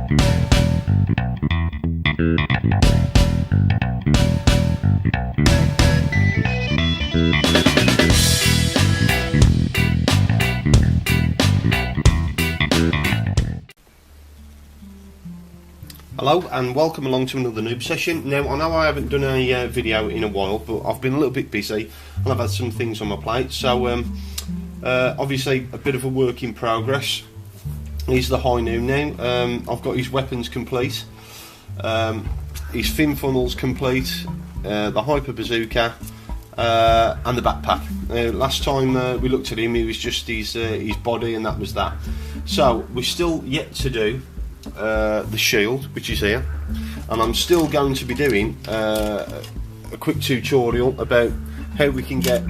Hello and welcome along to another noob session. Now I know I haven't done a video in a while, but I've been a little bit busy and I've had some things on my plate, so obviously a bit of a work in progress. Here's the high noon now. I've got his weapons complete, his fin funnels complete, the hyper bazooka and the backpack. Last time we looked at him, he was just his body and that was that. So we're still yet to do the shield, which is here, and I'm still going to be doing a quick tutorial about how we can get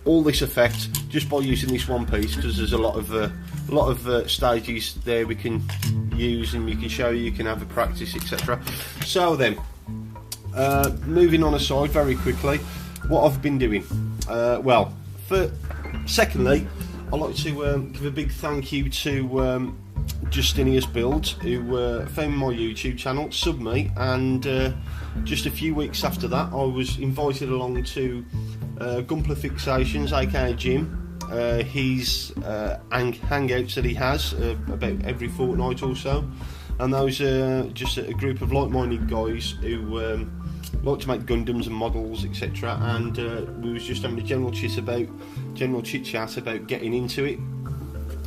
all this effect just by using this one piece, because there's a lot of stages there we can use and we can show you can have a practice, etc. So then, moving on aside very quickly, what I've been doing. Well, secondly, I'd like to give a big thank you to Justinius Builds, who found my YouTube channel, subbed me, and just a few weeks after that I was invited along to Gunpla Fixations, aka Jim, his hangouts that he has about every fortnight or so, and those are just a group of like-minded guys who like to make Gundams and models, etc. And we was just having a general chit chat about getting into it.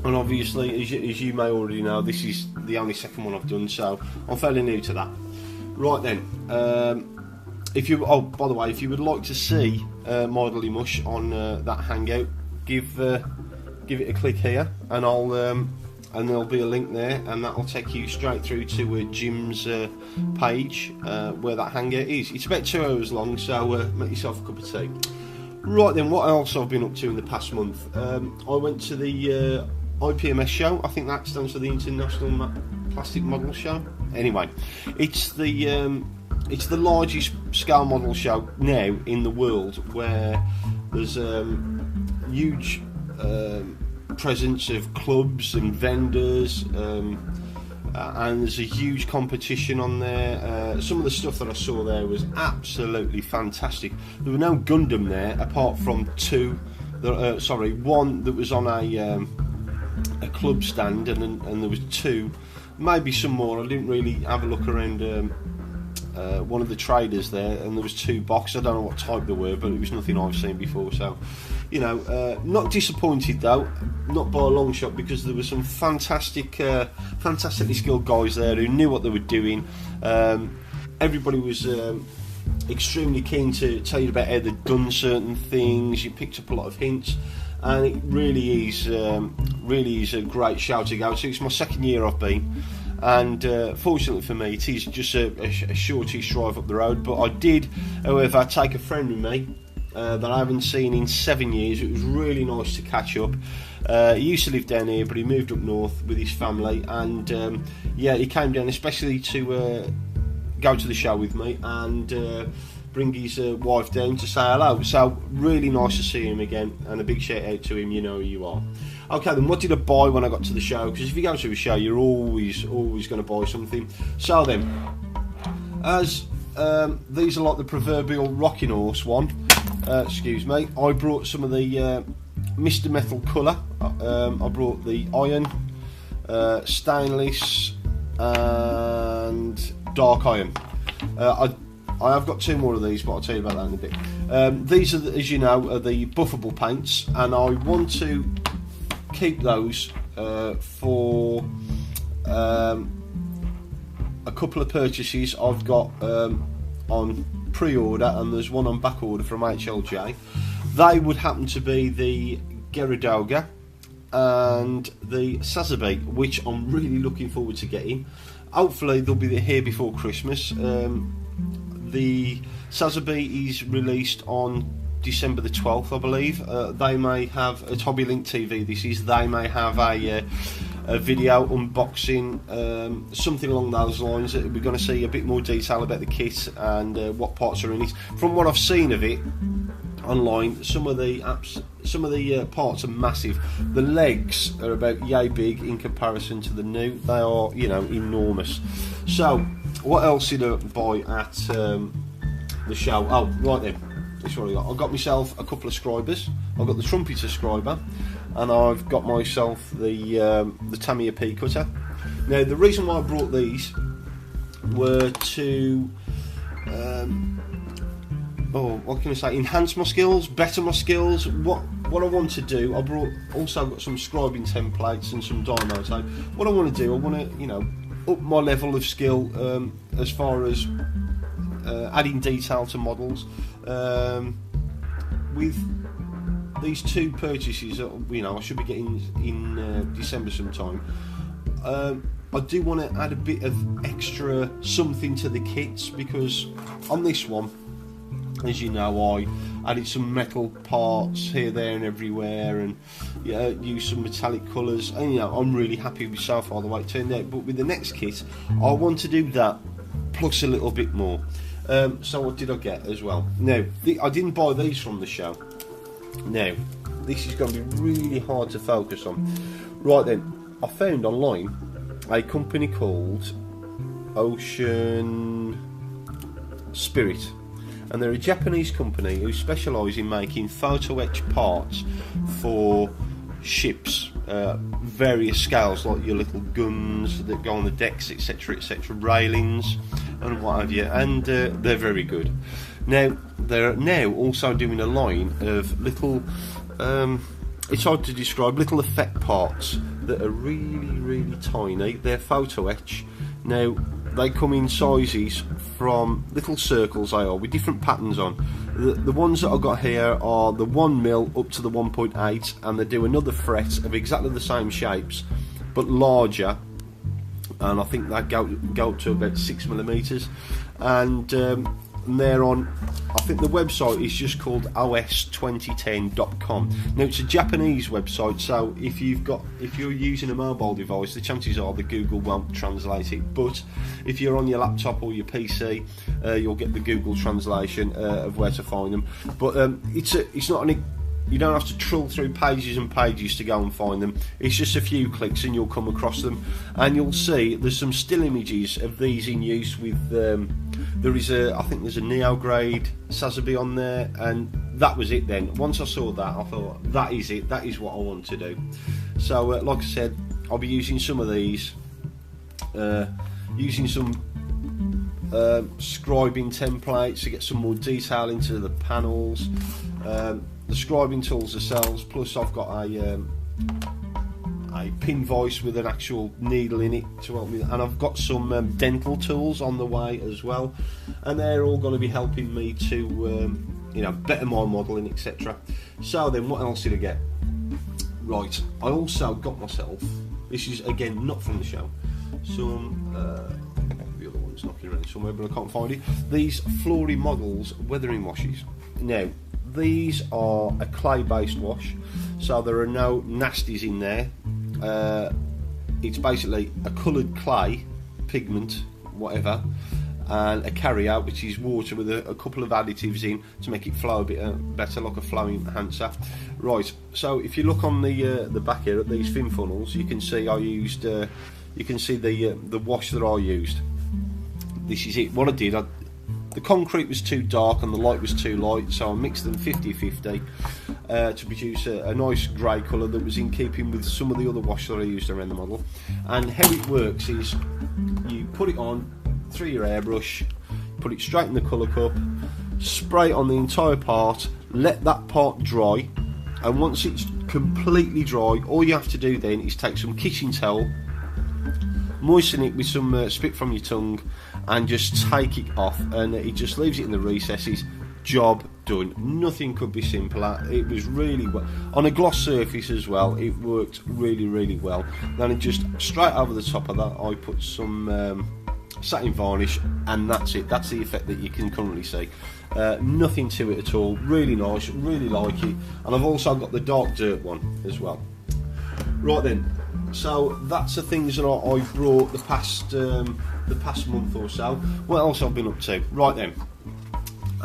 And obviously, as you may already know, this is the only second one I've done, so I'm fairly new to that. Right then, by the way, if you would like to see Modely Mush on that hangout, give it a click here, and and there'll be a link there, and that'll take you straight through to Jim's page where that hangout is. It's about 2 hours long, so make yourself a cup of tea. Right then, what else I've been up to in the past month? I went to the IPMS show. I think that stands for the International Plastic Model Show. Anyway, it's the largest scale model show now in the world, where there's huge presence of clubs and vendors, and there's a huge competition on there. Some of the stuff that I saw there was absolutely fantastic. There were no Gundam there apart from one that was on a club stand, and there was two, maybe some more. I didn't really have a look around one of the traders there, and there was two boxes. I don't know what type they were, but it was nothing I've seen before, so you know, not disappointed though, not by a long shot, because there were some fantastically skilled guys there who knew what they were doing. Everybody was extremely keen to tell you about how they'd done certain things. You picked up a lot of hints, and it really is a great show to go to. It's my second year I've been, and fortunately for me, it is just a shortish drive up the road. But I did, however, take a friend with me that I haven't seen in 7 years. It was really nice to catch up. He used to live down here, but he moved up north with his family, and yeah, he came down especially to go to the show with me and bring his wife down to say hello. So really nice to see him again, and a big shout out to him. You know who you are. Okay then, what did I buy when I got to the show? Because if you go to a show, you're always going to buy something. So then, as these are like the proverbial rocking horse one, excuse me, I brought some of the Mr. Metal colour. I brought the iron, stainless and dark iron. I have got two more of these, but I'll tell you about that in a bit. These are, as you know, are the buffable paints, and I want to keep those for a couple of purchases I've got on pre-order, and there's one on back order from HLJ. They would happen to be the Geradoga and the Sazabi, which I'm really looking forward to getting. Hopefully they'll be here before Christmas. The Sazabi is released on December the 12th, I believe. They may have a Hobby Link TV. They may have a video unboxing, something along those lines. We're going to see a bit more detail about the kit and what parts are in it. From what I've seen of it online, some of the some of the parts are massive. The legs are about yay big in comparison to the Nu. They are, you know, enormous. So what else did I buy at the show? Oh, right then, this is what I got. I got myself a couple of scribers. I've got the trumpeter scriber, and I've got myself the Tamiya P cutter. Now the reason why I brought these were to what can I say, enhance my skills, better my skills. What I want to do, I also got some scribing templates and some dyno tape. What I want to do, I want to, you know, up my level of skill as far as adding detail to models. With these two purchases, you know, I should be getting in December sometime. I do want to add a bit of extra something to the kits, because on this one, as you know, I added some metal parts here, there and everywhere, and used some metallic colours, and you know, I'm really happy with so far the way it turned out. But with the next kit, I want to do that plus a little bit more. So what did I get as well? Now, I didn't buy these from the show. Now, this is going to be really hard to focus on. Right then, I found online a company called Ocean Spirit, and they're a Japanese company who specialise in making photo-etched parts for ships, various scales, like your little guns that go on the decks, etc, etc, railings and what have you, and they're very good. Now they're now also doing a line of little it's hard to describe, little effect parts that are really tiny. They're photo etch. Now they come in sizes from little circles, they are, with different patterns on. The ones that I've got here are the 1mm up to the 1.8, and they do another fret of exactly the same shapes but larger, and I think they go up to about 6mm, and they're on, I think the website is just called os2010.com. Now it's a Japanese website, so if you're using a mobile device, the chances are the Google won't translate it, but if you're on your laptop or your PC, you'll get the Google translation of where to find them. But it's not you don't have to trawl through pages and pages to go and find them. It's just a few clicks and you'll come across them, and you'll see there's some still images of these in use with I think there's a Neo grade Sazabi on there, and that was it then. Once I saw that, I thought, that is it, that is what I want to do. So like I said, I'll be using some of these, using some scribing templates to get some more detail into the panels, the scribing tools themselves, plus I've got a pin vise with an actual needle in it to help me, and I've got some dental tools on the way as well, and they're all going to be helping me to you know, better my modelling, etc. So then, what else did I get? Right, I also got myself, this is again not from the show, some the other one's knocking around somewhere but I can't find it, these Flory Models weathering washes. Now these are a clay based wash, so there are no nasties in there. It's basically a coloured clay pigment, whatever, and a carrier, which is water with a couple of additives in to make it flow a bit better, like a flow enhancer. Right, so if you look on the back here at these fin funnels, you can see I used you can see the wash that I used. This is it. What I did, the concrete was too dark and the light was too light, so I mixed them 50-50 to produce a nice grey colour that was in keeping with some of the other wash that I used around the model. And how it works is you put it on through your airbrush, put it straight in the colour cup, spray it on the entire part, let that part dry, and once it's completely dry, all you have to do then is take some kitchen towel, moisten it with some spit from your tongue, and just take it off, and it just leaves it in the recesses. Job done. Nothing could be simpler. It was really well on a gloss surface as well. It worked really well. Then just straight over the top of that, I put some satin varnish, and that's it. That's the effect that you can currently see. Nothing to it at all. Really nice. Really like it. And I've also got the dark dirt one as well. Right then. So that's the things that I brought the past month or so. What else I've been up to? Right then,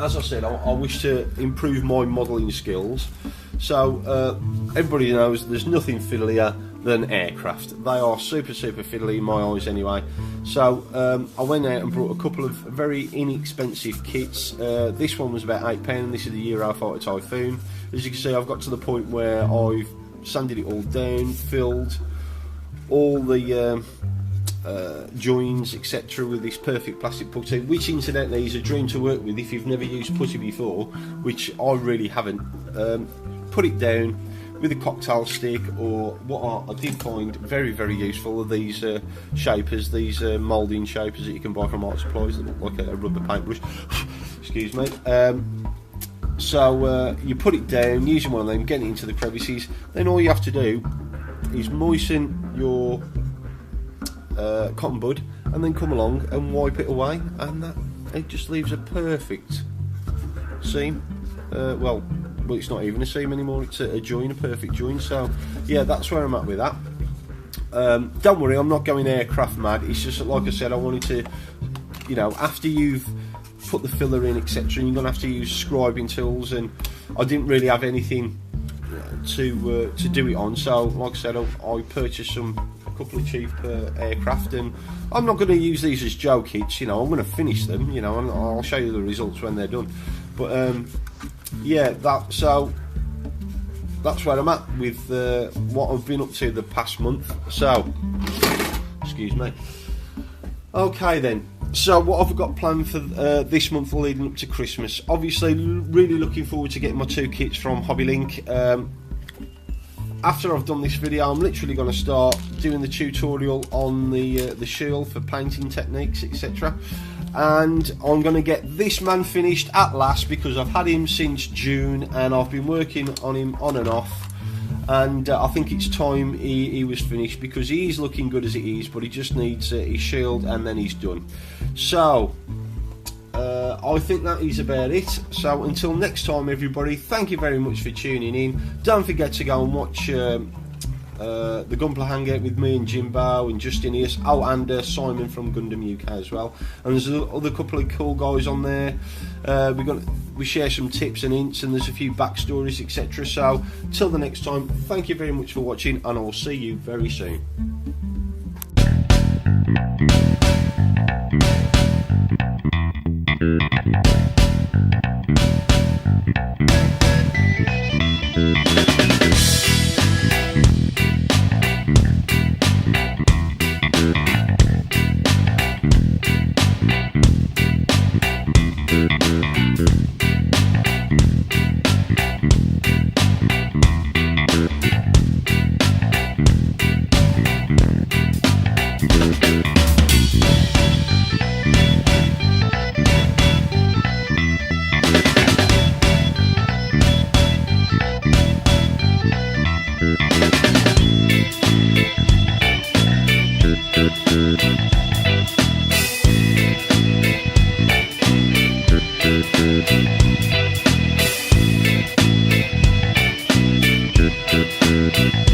as I said, I wish to improve my modelling skills. So everybody knows there's nothing fiddlier than aircraft. They are super fiddly in my eyes anyway. So I went out and brought a couple of very inexpensive kits. This one was about £8. This is the Eurofighter Typhoon. As you can see, I've got to the point where I've sanded it all down, filled all the joins etc with this perfect plastic putty, which incidentally is a dream to work with if you've never used putty before, which I really haven't. Put it down with a cocktail stick, or what I did find very useful are these shapers, these moulding shapers that you can buy from art supplies that look like a rubber paintbrush. Excuse me. So you put it down using one of them, get it into the crevices, then all you have to do is moisten your cotton bud and then come along and wipe it away, and that it just leaves a perfect seam. Well, it's not even a seam anymore, it's a join, a perfect join. So yeah, that's where I'm at with that. Don't worry, I'm not going aircraft mad. It's just that, like I said, I wanted to, you know, after you've put the filler in etc, and you're going to have to use scribing tools, and I didn't really have anything to do it on. So like I said, I purchased a couple of cheap aircraft, and I'm not going to use these as Joe kits, you know. I'm going to finish them, you know, and I'll show you the results when they're done. But yeah, so that's where I'm at with what I've been up to the past month. So excuse me. Okay then, so what have I got planned for this month leading up to Christmas? Obviously really looking forward to getting my 2 kits from Hobbylink. After I've done this video, I'm literally going to start doing the tutorial on the shield for painting techniques etc, and I'm going to get this man finished at last, because I've had him since June and I've been working on him on and off, and I think it's time he was finished, because he is looking good as it is, but he just needs his shield and then he's done. So I think that is about it. So until next time everybody, thank you very much for tuning in. Don't forget to go and watch the Gunpla Hangout with me and Jimbo and Justinius, and Simon from Gundam UK as well, and there's other couple of cool guys on there. We share some tips and hints, and there's a few backstories etc. So till the next time, thank you very much for watching, and I'll see you very soon. Thank you.